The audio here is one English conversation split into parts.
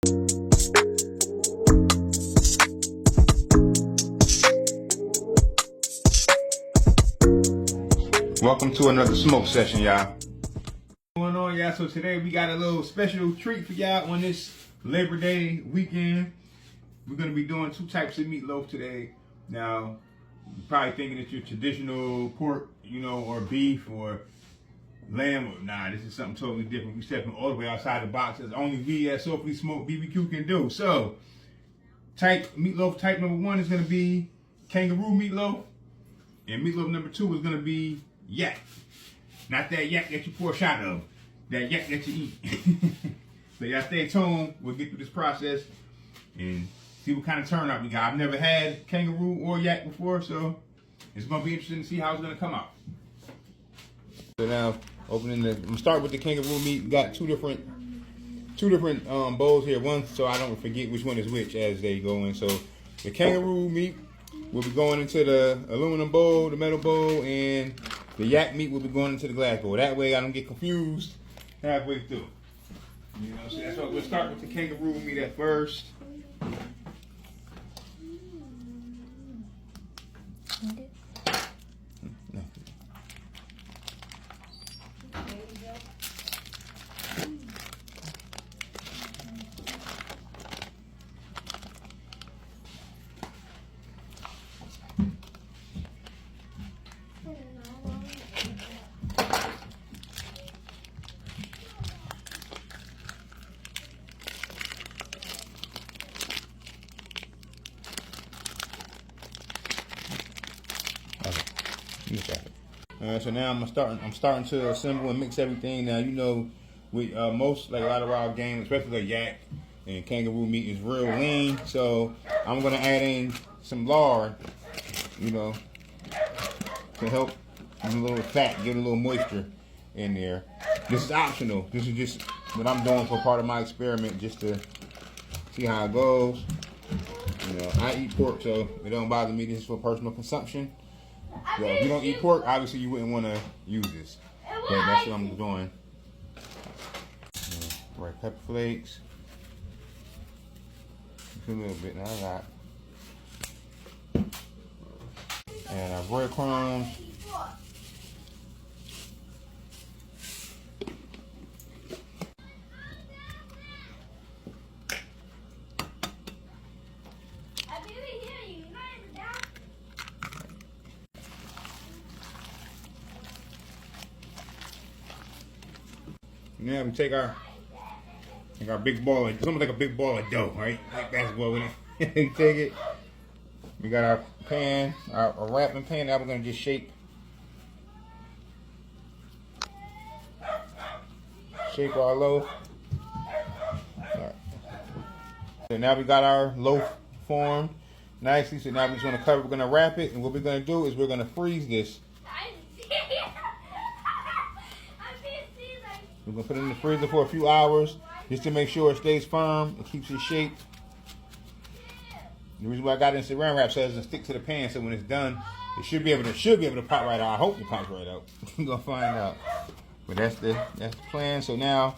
Welcome to another smoke session, y'all. What's going on, y'all? So today we got a little special treat for y'all on this Labor Day weekend. We're gonna be doing two types of meatloaf today. Now, you're probably thinking it's your traditional pork, or beef or lamb. Nah, this is something totally different. We're stepping all the way outside the box as only we at Soulfully Smoked BBQ can do. So, meatloaf type number 1 is gonna be kangaroo meatloaf, and meatloaf number 2 is gonna be yak. Not that yak that you pour a shot of. That yak that you eat. So y'all stay tuned. We'll get through this process and see what kind of turnout we got. I've never had kangaroo or yak before, so it's going to be interesting to see how it's going to come out. So now, I'm going to start with the kangaroo meat. We got two different bowls here. One, so I don't forget which one is which as they go in. So the kangaroo meat will be going into the aluminum bowl, the metal bowl, and the yak meat will be going into the glass bowl. That way I don't get confused halfway through. So that's why we'll start with the kangaroo meat at first. Alright, so now I'm starting to assemble and mix everything. Now with most, like a lot of our games, especially the yak and kangaroo meat is real lean, so I'm gonna add in some lard, to help a little fat, give it a little moisture in there. This is optional. This is just what I'm doing for part of my experiment, just to see how it goes. I eat pork, so it don't bother me. This is for personal consumption. So if you don't eat pork, obviously you wouldn't want to use this. But that's what I'm doing. Right, pepper flakes. Just a little bit, not a lot. And our breadcrumbs. Now we take our big ball of, it's almost like a big ball of dough, right? Like basketball with it. You take it. We got our pan, our wrapping pan that we're gonna just shape our loaf. Right. So now we got our loaf formed nicely. So now we're just gonna cover. We're gonna wrap it, and what we're gonna do is we're gonna freeze this. We're going to put it in the freezer for a few hours just to make sure it stays firm. It keeps its shape. The reason why I got it in saran wrap so it doesn't stick to the pan, so when it's done, it should be able to pop right out. I hope it pops right out. We're going to find out. But that's the plan. So now,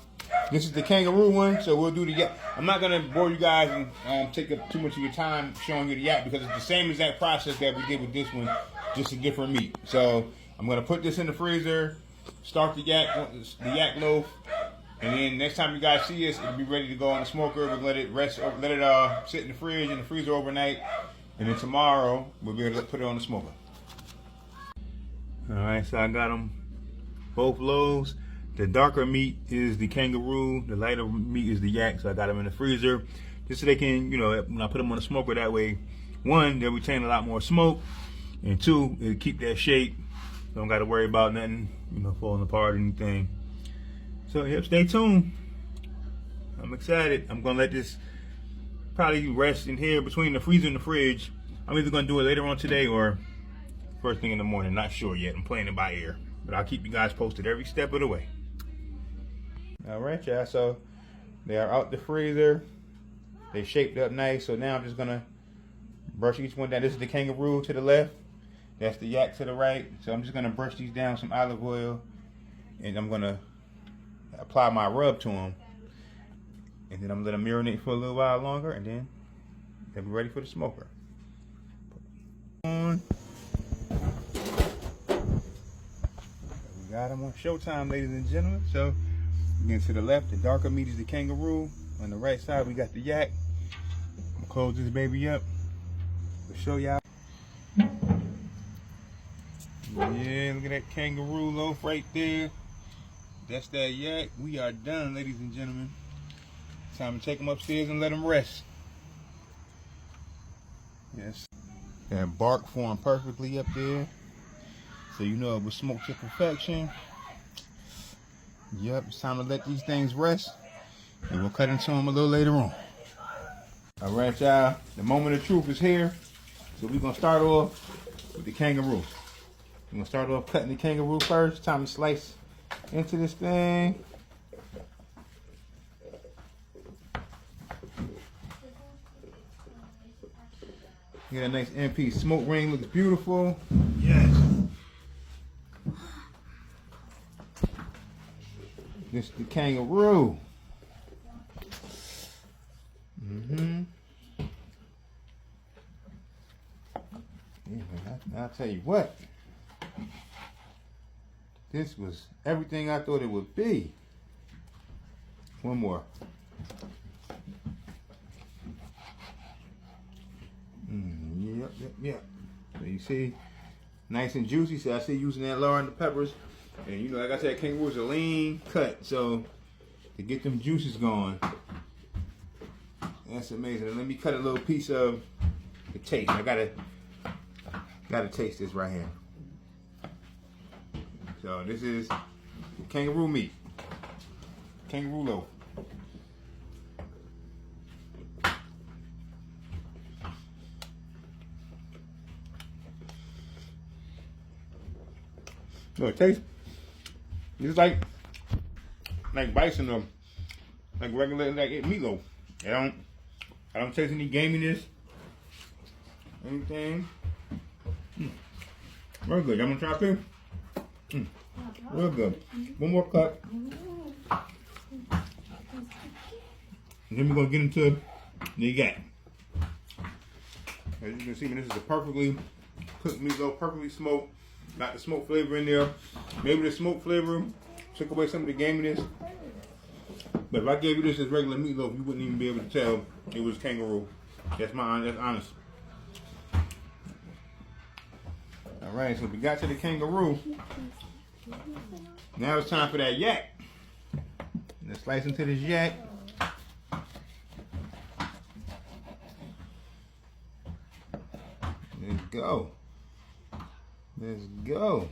this is the kangaroo one. So we'll do the yak. I'm not going to bore you guys and take up too much of your time showing you the yak because it's the same exact process that we did with this one, just a different meat. So I'm going to put this in the freezer. Start the yak loaf, and then next time you guys see us, it'll be ready to go on the smoker. We'll let it rest, let it sit in the fridge, in the freezer overnight, and then tomorrow we'll be able to put it on the smoker. All right, so I got them both loaves. The darker meat is the kangaroo, the lighter meat is the yak. So I got them in the freezer just so they can, when I put them on the smoker, that way, one, they'll retain a lot more smoke, and two, it'll keep that shape. Don't got to worry about nothing, falling apart or anything. So, yep, stay tuned. I'm excited. I'm going to let this probably rest in here between the freezer and the fridge. I'm either going to do it later on today or first thing in the morning. Not sure yet. I'm playing it by ear. But I'll keep you guys posted every step of the way. All right, y'all. So, they are out the freezer. They shaped up nice. So, now I'm just going to brush each one down. This is the kangaroo to the left. That's the yak to the right. So I'm just gonna brush these down with some olive oil, and I'm gonna apply my rub to them. And then I'm gonna let them marinate for a little while longer, and then they'll be ready for the smoker. On. We got them on showtime, ladies and gentlemen. So again, to the left, the darker meat is the kangaroo. On the right side, we got the yak. I'm gonna close this baby up to show y'all. Yeah, look at that kangaroo loaf right there. That's that yak. We are done, ladies and gentlemen. Time to take them upstairs and let them rest. Yes. That bark formed perfectly up there. So you know it was smoked to perfection. Yep, it's time to let these things rest. And we'll cut into them a little later on. All right, y'all. The moment of truth is here. So we're going to start off with the kangaroo. We're going to start off cutting the kangaroo first. Time to slice into this thing. Get a nice MP smoke ring, looks beautiful. Yes. This is the kangaroo. Yeah, I'll tell you what. This was everything I thought it would be. One more. Yep. So you see, nice and juicy. So I see using that lard and the peppers. And you know, like I said, kangaroo's a lean cut. So to get them juices going, that's amazing. And let me cut a little piece of the taste. I gotta taste this right here. So this is kangaroo meat, kangaroo loaf. So it tastes just like bison or like regular meatloaf. I don't taste any gaminess, anything. Real good. I'm gonna try too. Real good. One more cut. And then we're gonna get into the yak. As you can see, this is a perfectly cooked meatloaf, perfectly smoked. Got the smoke flavor in there. Maybe the smoke flavor took away some of the gaminess. But if I gave you this as regular meatloaf, you wouldn't even be able to tell it was kangaroo. That's honest. All right, so we got to the kangaroo. Now it's time for that yak. Let's slice into this yak. Let's go. Let's go.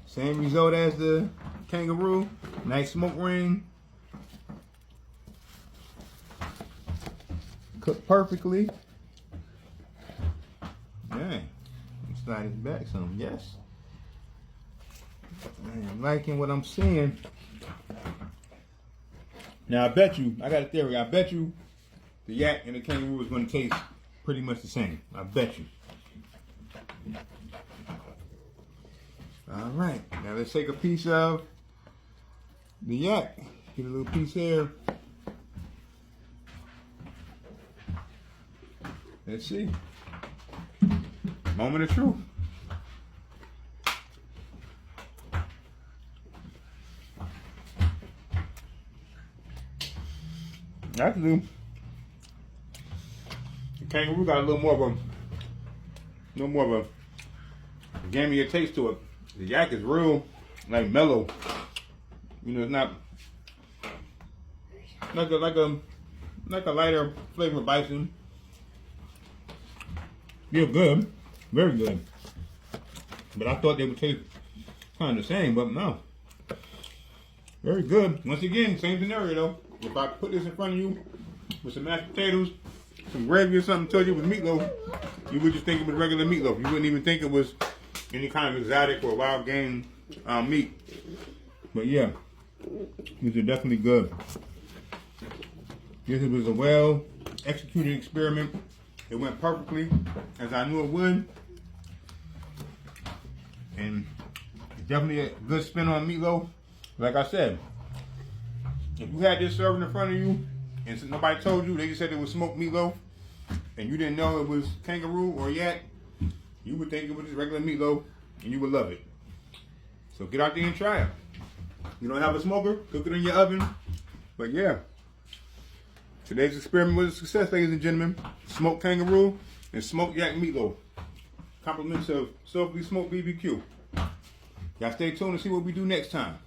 Same result as the kangaroo. Nice smoke ring. Cooked perfectly. Dang. Slide it back some. Yes. I'm liking what I'm seeing. Now I bet you, I got a theory, I bet you the yak and the kangaroo is going to taste pretty much the same. I bet you. All right, now let's take a piece of the yak. Get a little piece here. Let's see. Moment of truth. Actually, the kangaroo got a little more of a gamier taste to it. The yak is real, like mellow. You know, it's not like a lighter flavor of bison. They're good, very good. But I thought they would taste kind of the same, but no. Very good. Once again, same scenario though. If I put this in front of you with some mashed potatoes, some gravy or something, told you it was meatloaf, you would just think it was regular meatloaf. You wouldn't even think it was any kind of exotic or wild game meat. But yeah, these are definitely good. This was a well executed experiment. It went perfectly as I knew it would. And Definitely a good spin on meatloaf. Like I said, if you had this serving in front of you and nobody told you, they just said it was smoked meatloaf, and you didn't know it was kangaroo or yak, you would think it was just regular meatloaf, and you would love it. So get out there and try it. You don't have a smoker, cook it in your oven. But yeah, today's experiment was a success, ladies and gentlemen. Smoked kangaroo and smoked yak meatloaf. Compliments of softly smoked BBQ. Y'all stay tuned to see what we do next time.